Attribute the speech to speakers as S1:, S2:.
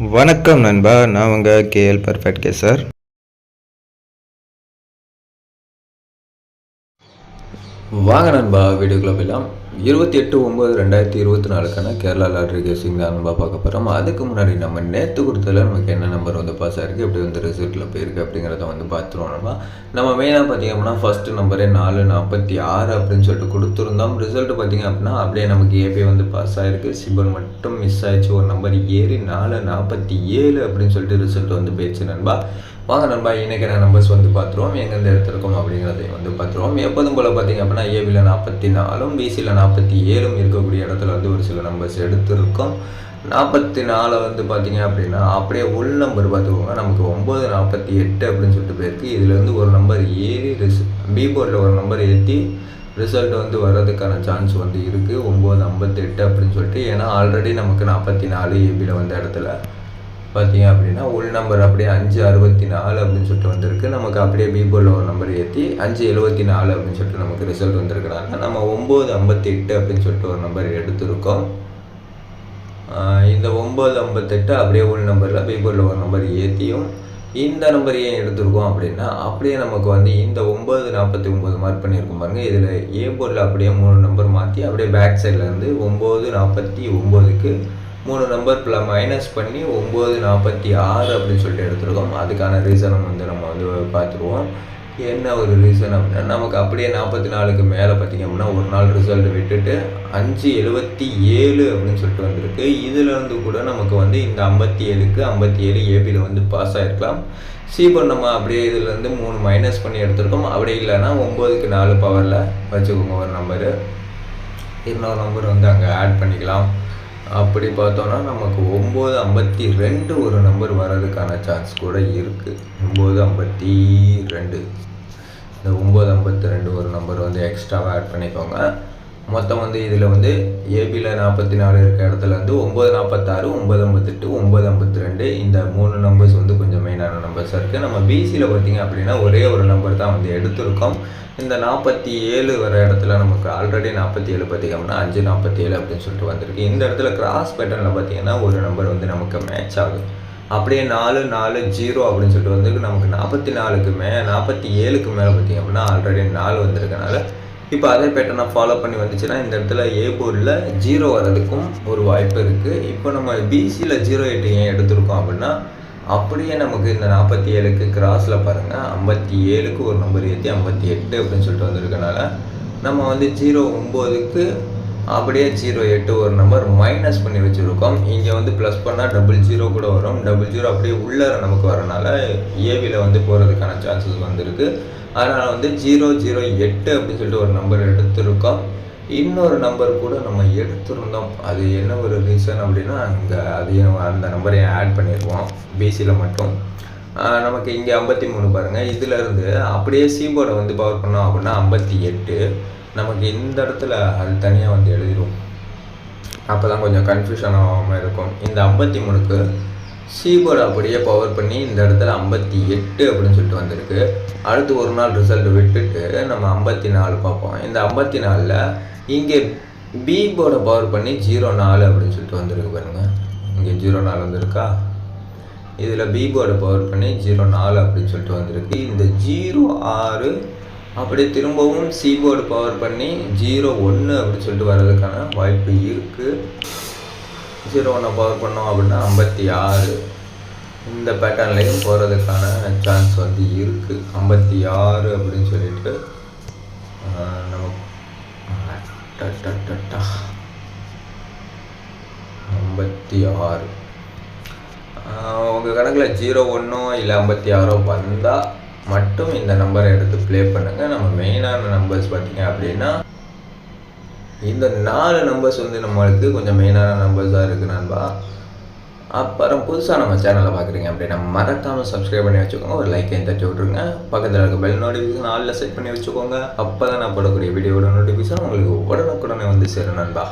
S1: வணக்கம் நண்பா, நான் உங்கள் கேஎல் பர்ஃபெக்ட் கேசர்.
S2: வாங்க நண்பா, வீடியோக்குள்ளே போயிடலாம். 28/9/2024 கேரளா லாட்ரி கேசிங் தான் நண்பா பார்க்க போகிறோம். அதுக்கு முன்னாடி நம்ம நேற்று கொடுத்ததில் நமக்கு என்ன நம்பர் வந்து பாஸ் ஆகிருக்கு, எப்படி வந்து ரிசல்ட்டில் போயிருக்கு அப்படிங்கிறத வந்து பார்த்துருவோம். நம்ம மெயினாக பார்த்திங்க அப்படின்னா ஃபஸ்ட்டு நம்பரே 446 அப்படின்னு சொல்லிட்டு கொடுத்துருந்தோம். ரிசல்ட்டு பார்த்திங்க அப்படின்னா அப்படியே நமக்கு ஏபி வந்து பாஸ் ஆகிருக்கு. சிம்பிள் மட்டும் மிஸ் ஆகிடுச்சு, ஒரு நம்பர் ஏறி 447 அப்படின்னு சொல்லிட்டு ரிசல்ட் வந்து போயிடுச்சு நண்பா. வாங்க நண்பா, இன்றைக்கான நம்பர்ஸ் வந்து பார்த்துருவோம், எங்கேருந்து எடுத்துருக்கோம் அப்படிங்கிறதையும் வந்து பார்த்துருவோம். எப்போதும் போல் பார்த்திங்க அப்படின்னா ஏபியில் 44, பிசியில் 47 இருக்கக்கூடிய இடத்துல வந்து ஒரு சில நம்பர்ஸ் எடுத்துருக்கோம். 44 வந்து பார்த்திங்க அப்படின்னா அப்படியே உள் நம்பர் பார்த்துக்கோங்க, நமக்கு 948 அப்படின்னு சொல்லிட்டு போயிருக்கு. இதுலேருந்து ஒரு நம்பர் ஏறி பி போர்டில் ஒரு நம்பர் ஏற்றி ரிசல்ட் வந்து வர்றதுக்கான சான்ஸ் வந்து இருக்குது 958 அப்படின்னு சொல்லிட்டு. ஏன்னா ஆல்ரெடி நமக்கு 44 ஏபியில் வந்த இடத்துல பார்த்தீங்க அப்படின்னா உள் நம்பர் அப்படியே 564 அப்படின்னு சொல்லிட்டு வந்திருக்கு. நமக்கு அப்படியே பி போர்டில் ஒரு நம்பர் ஏற்றி 574 அப்படின்னு சொல்லிட்டு நமக்கு ரிசல்ட் வந்திருக்கிறாங்க. நம்ம 958 அப்படின்னு சொல்லிட்டு ஒரு நம்பர் எடுத்திருக்கோம். இந்த 958 அப்படியே உள் நம்பரில் பி போர்டில் ஒரு நம்பர் ஏற்றியும் இந்த நம்பர் ஏன் எடுத்திருக்கோம் அப்படின்னா அப்படியே நமக்கு வந்து இந்த 949 மார்க் பண்ணியிருக்கோம் பாருங்கள். இதில் ஏ போர்டில் அப்படியே 3 நம்பர் மாற்றி அப்படியே பேக் சைட்லேருந்து 949க்கு 3 நம்பர் மைனஸ் பண்ணி 946 அப்படின்னு சொல்லிட்டு எடுத்துருக்கோம். அதுக்கான ரீசனை வந்து நம்ம வந்து பார்த்துருவோம். என்ன ஒரு ரீசன் அப்படின்னா நமக்கு அப்படியே 44க்கு மேலே பார்த்திங்க அப்படின்னா ஒரு நாள் ரிசல்ட் விட்டுட்டு 577 அப்படின்னு சொல்லிட்டு வந்திருக்கு. இதிலேருந்து கூட நமக்கு வந்து இந்த 57 ஏபியில் வந்து பாஸ் ஆகிருக்கலாம். சிபோர்ட் நம்ம அப்படியே இதுலேருந்து 3 மைனஸ் பண்ணி எடுத்துருக்கோம். அப்படி இல்லைன்னா 9க்கு 4 பவரில் வச்சுக்கோங்க ஒரு நம்பரு, இன்னொரு நம்பர் வந்து அங்கே ஆட் பண்ணிக்கலாம். அப்படி பார்த்தோன்னா நமக்கு 952 ஒரு நம்பர் வர்றதுக்கான சான்ஸ் கூட இருக்குது. 952, இந்த 952 ஒரு நம்பர் வந்து எக்ஸ்ட்ராவாக ஆட் பண்ணிக்கோங்க. மொத்தம் வந்து இதில் வந்து ஏபியில் 44 இருக்க இடத்துல வந்து 946, 958, 952 இந்த 3 நம்பர்ஸ் வந்து கொஞ்சம் மெயினான நம்பர்ஸாக இருக்குது. நம்ம பிசியில் பார்த்திங்க அப்படின்னா ஒரே ஒரு நம்பர் தான் வந்து எடுத்திருக்கோம். இந்த 47 வர இடத்துல நமக்கு ஆல்ரெடி 47 பார்த்திங்கன்னா 547 அப்படின்னு சொல்லிட்டு வந்திருக்கு. இந்த இடத்துல கிராஸ் பேட்டர்னில் பார்த்திங்கன்னா ஒரு நம்பர் வந்து நமக்கு மேட்ச் ஆகுது. அப்படியே 440 அப்படின்னு சொல்லிட்டு வந்து நமக்கு 44க்கு 47க்கு மேலே பார்த்திங்க அப்படின்னா ஆல்ரெடி 4 வந்திருக்கனால இப்போ அதே பேட்டர்னை ஃபாலோ பண்ணி வந்துச்சுன்னா இந்த இடத்துல ஏ போர்டில் 0 வர்றதுக்கும் ஒரு வாய்ப்பு இருக்குது. இப்போ நம்ம பிசியில் 08 ஏன் எடுத்திருக்கோம் அப்படின்னா அப்படியே நமக்கு இந்த 47க்கு கிராஸில் பாருங்கள் 57க்கு ஒரு நம்பர் ஏற்றி 58 அப்படின்னு சொல்லிட்டு வந்திருக்கனால நம்ம வந்து 09க்கு அப்படியே 08 ஒரு நம்பர் மைனஸ் பண்ணி வச்சுருக்கோம். இங்கே வந்து ப்ளஸ் பண்ணால் 00 கூட வரும். 00 அப்படியே உள்ளே நமக்கு வரனால ஏவியில் வந்து போகிறதுக்கான சான்சஸ் வந்துருக்கு. அதனால் வந்து 008 அப்படின்னு சொல்லிட்டு ஒரு நம்பர் எடுத்திருக்கோம். இன்னொரு நம்பர் கூட நம்ம எடுத்திருந்தோம். அது என்ன ஒரு ரீசன் அப்படின்னா அங்கே அதையும் அந்த நம்பரையும் ஆட் பண்ணிடுவோம் பிசியில் மட்டும். நமக்கு இங்கே 53 பாருங்கள். இதிலேருந்து அப்படியே சிபோர்டை வந்து பவர் பண்ணோம் அப்படின்னா 58 நமக்கு இந்த இடத்துல அது தனியாக வந்து எழுதிடும். அப்போ தான் கொஞ்சம் கன்ஃபியூஷன் ஆகாமல் இருக்கும். இந்த 53க்கு சிபோர்டு அப்படியே பவர் பண்ணி இந்த இடத்துல 58 அப்படின்னு சொல்லிட்டு வந்திருக்கு. அடுத்து ஒரு நாள் ரிசல்ட் விட்டுட்டு நம்ம 54 பார்ப்போம். இந்த 54ல் இங்கே பி போர்டை பவர் பண்ணி 04 அப்படின்னு சொல்லிட்டு வந்திருக்கு பாருங்கள். இங்கே 04 வந்திருக்கா, இதில் பி போர்டை பவர் பண்ணி 04 அப்படின்னு சொல்லிட்டு வந்திருக்கு. இந்த 06 அப்படியே திரும்பவும் சி போர்டு பவர் பண்ணி 01 அப்படின்னு சொல்லிட்டு வர்றதுக்கான வாய்ப்பு இருக்குது. 01 பவர் பண்ணோம் அப்படின்னா 56 இந்த பேட்டர்ன்லேயும் போகிறதுக்கான சான்ஸ் வந்து இருக்குது. 56 அப்படின்னு சொல்லிட்டு நம்ம 56 உங்கள் கணக்கில் 01 இல்லை 56 வந்தால் மட்டும் இந்த நம்பரை எடுத்து ப்ளே பண்ணுங்கள். நம்ம மெயினான நம்பர்ஸ் பார்த்திங்க அப்படின்னா இந்த 4 நம்பர்ஸ் வந்து நம்மளுக்கு கொஞ்சம் மெயினான நம்பர்ஸாக இருக்குது நண்பா. அப்புறம் புதுசாக நம்ம சேனலை பார்க்குறீங்க அப்படின்னா மறக்காமல் சப்ஸ்கிரைப் பண்ணி வச்சுக்கோங்க, ஒரு லைக்கையும் தட்டி விட்ருங்க. பக்கத்தில் இருக்க பெல் நோட்டிஃபிகேஷன் ஆலில் செட் பண்ணி வச்சுக்கோங்க. அப்போ தான் நான் போடக்கூடிய வீடியோட நோட்டிஃபிகேஷன் உங்களுக்கு உடனுக்குடனே வந்து சேரும் நண்பா.